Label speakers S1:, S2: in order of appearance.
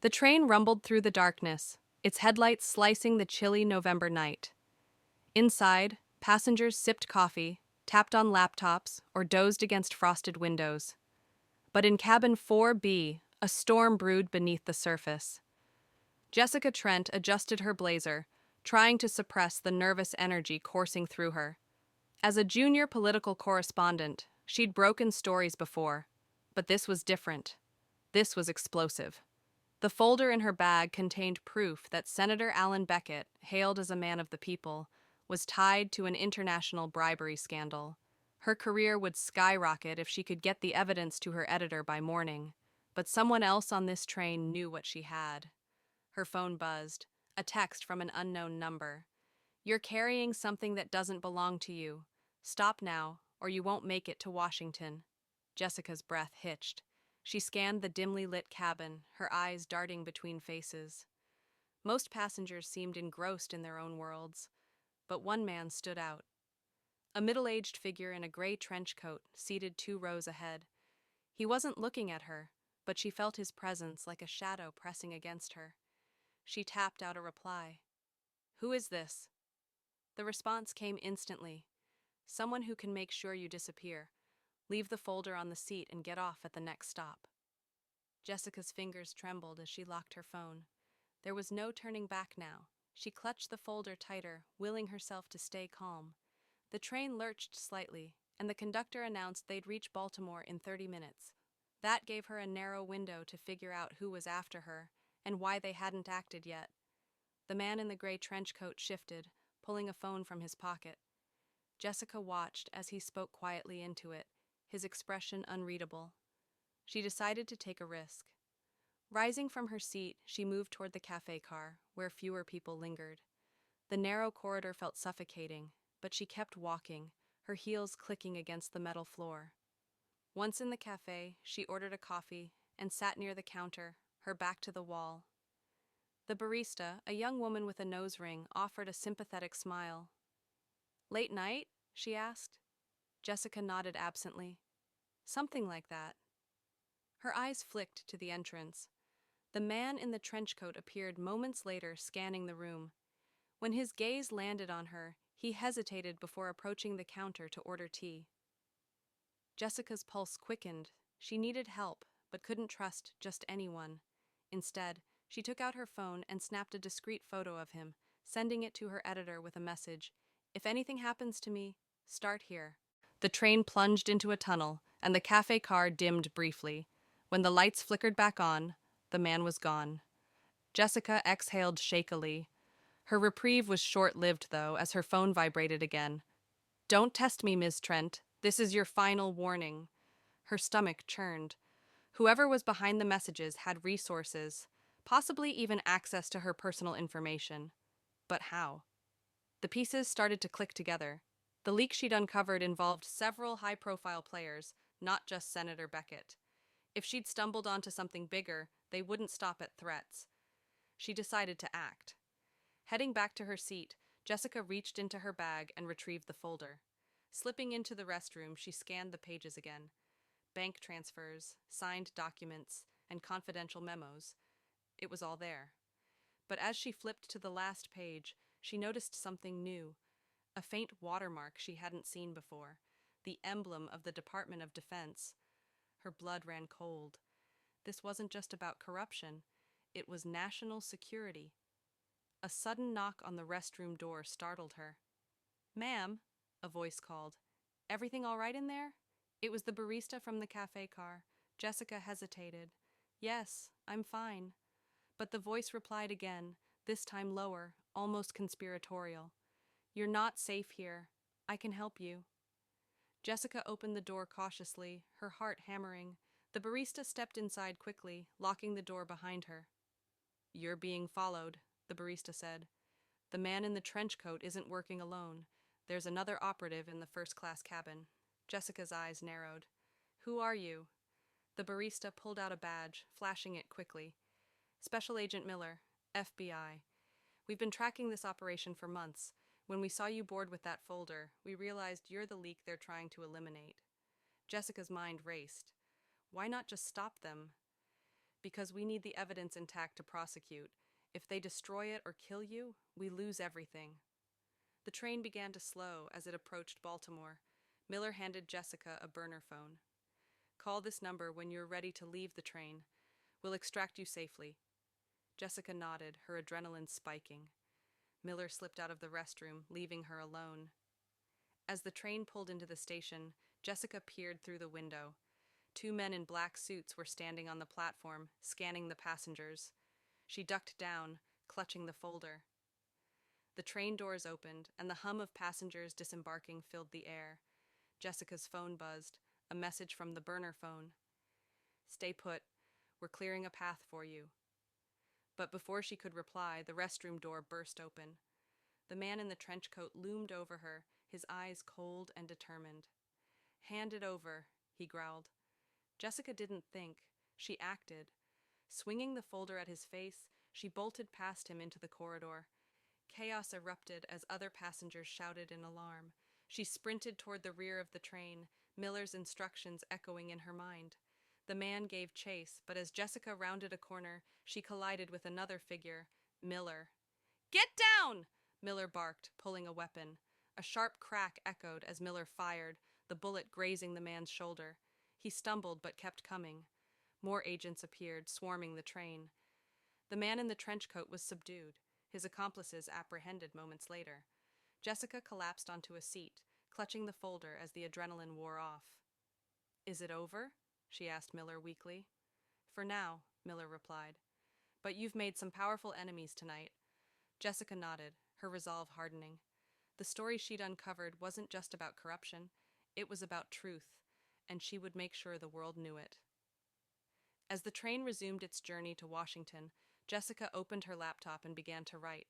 S1: The train rumbled through the darkness, its headlights slicing the chilly November night. Inside, passengers sipped coffee, tapped on laptops, or dozed against frosted windows. But in cabin 4B, a storm brewed beneath the surface. Jessica Trent adjusted her blazer, trying to suppress the nervous energy coursing through her. As a junior political correspondent, she'd broken stories before, but this was different. This was explosive. The folder in her bag contained proof that Senator Alan Beckett, hailed as a man of the people, was tied to an international bribery scandal. Her career would skyrocket if she could get the evidence to her editor by morning. But someone else on this train knew what she had. Her phone buzzed, a text from an unknown number. "You're carrying something that doesn't belong to you. Stop now, or you won't make it to Washington." Jessica's breath hitched. She scanned the dimly lit cabin, her eyes darting between faces. Most passengers seemed engrossed in their own worlds, but one man stood out. A middle-aged figure in a gray trench coat, seated 2 rows ahead. He wasn't looking at her, but she felt his presence like a shadow pressing against her. She tapped out a reply. "Who is this?" The response came instantly. "Someone who can make sure you disappear. Leave the folder on the seat and get off at the next stop." Jessica's fingers trembled as she locked her phone. There was no turning back now. She clutched the folder tighter, willing herself to stay calm. The train lurched slightly, and the conductor announced they'd reach Baltimore in 30 minutes. That gave her a narrow window to figure out who was after her, and why they hadn't acted yet. The man in the gray trench coat shifted, pulling a phone from his pocket. Jessica watched as he spoke quietly into it, his expression unreadable. She decided to take a risk. Rising from her seat, she moved toward the cafe car, where fewer people lingered. The narrow corridor felt suffocating, but she kept walking, her heels clicking against the metal floor. Once in the cafe, she ordered a coffee and sat near the counter, her back to the wall. The barista, a young woman with a nose ring, offered a sympathetic smile. "Late night?" she asked. Jessica nodded absently. "Something like that." Her eyes flicked to the entrance. The man in the trench coat appeared moments later, scanning the room. When his gaze landed on her, he hesitated before approaching the counter to order tea. Jessica's pulse quickened. She needed help, but couldn't trust just anyone. Instead, she took out her phone and snapped a discreet photo of him, sending it to her editor with a message. "If anything happens to me, start here." The train plunged into a tunnel, and the cafe car dimmed briefly. When the lights flickered back on, the man was gone. Jessica exhaled shakily. Her reprieve was short-lived, though, as her phone vibrated again. "Don't test me, Ms. Trent. This is your final warning." Her stomach churned. Whoever was behind the messages had resources, possibly even access to her personal information. But how? The pieces started to click together. The leak she'd uncovered involved several high-profile players, not just Senator Beckett. If she'd stumbled onto something bigger, they wouldn't stop at threats. She decided to act. Heading back to her seat, Jessica reached into her bag and retrieved the folder. Slipping into the restroom, she scanned the pages again. Bank transfers, signed documents, and confidential memos. It was all there. But as she flipped to the last page, she noticed something new. A faint watermark she hadn't seen before. The emblem of the Department of Defense. Her blood ran cold. This wasn't just about corruption. It was national security. A sudden knock on the restroom door startled her. "Ma'am," a voice called. "Everything all right in there?" It was the barista from the cafe car. Jessica hesitated. "Yes, I'm fine." But the voice replied again, this time lower, almost conspiratorial. "You're not safe here. I can help you." Jessica opened the door cautiously, her heart hammering. The barista stepped inside quickly, locking the door behind her. "You're being followed," the barista said. "The man in the trench coat isn't working alone. There's another operative in the first-class cabin." Jessica's eyes narrowed. "Who are you?" The barista pulled out a badge, flashing it quickly. "Special Agent Miller, FBI. We've been tracking this operation for months. When we saw you board with that folder, we realized you're the leak they're trying to eliminate." Jessica's mind raced. Why not just stop them? Because we need the evidence intact to prosecute. If they destroy it or kill you, we lose everything. The train began to slow as it approached Baltimore. Miller handed Jessica a burner phone. Call this number when you're ready to leave the train. We'll extract you safely. Jessica nodded, her adrenaline spiking. Miller slipped out of the restroom, leaving her alone. As the train pulled into the station, Jessica peered through the window. Two men in black suits were standing on the platform, scanning the passengers. She ducked down, clutching the folder. The train doors opened, and the hum of passengers disembarking filled the air. Jessica's phone buzzed, a message from the burner phone. Stay put. We're clearing a path for you. But before she could reply, the restroom door burst open. The man in the trench coat loomed over her, his eyes cold and determined. Hand it over, he growled. Jessica didn't think. She acted. Swinging the folder at his face, she bolted past him into the corridor. Chaos erupted as other passengers shouted in alarm. She sprinted toward the rear of the train, Miller's instructions echoing in her mind. The man gave chase, but as Jessica rounded a corner, she collided with another figure, Miller. Get down! Miller barked, pulling a weapon. A sharp crack echoed as Miller fired, the bullet grazing the man's shoulder. He stumbled but kept coming. More agents appeared, swarming the train. The man in the trench coat was subdued, his accomplices apprehended moments later. Jessica collapsed onto a seat, clutching the folder as the adrenaline wore off. Is it over? She asked Miller weakly. For now, Miller replied. But you've made some powerful enemies tonight. Jessica nodded, her resolve hardening. The story she'd uncovered wasn't just about corruption, it was about truth, and she would make sure the world knew it. As the train resumed its journey to Washington, Jessica opened her laptop and began to write.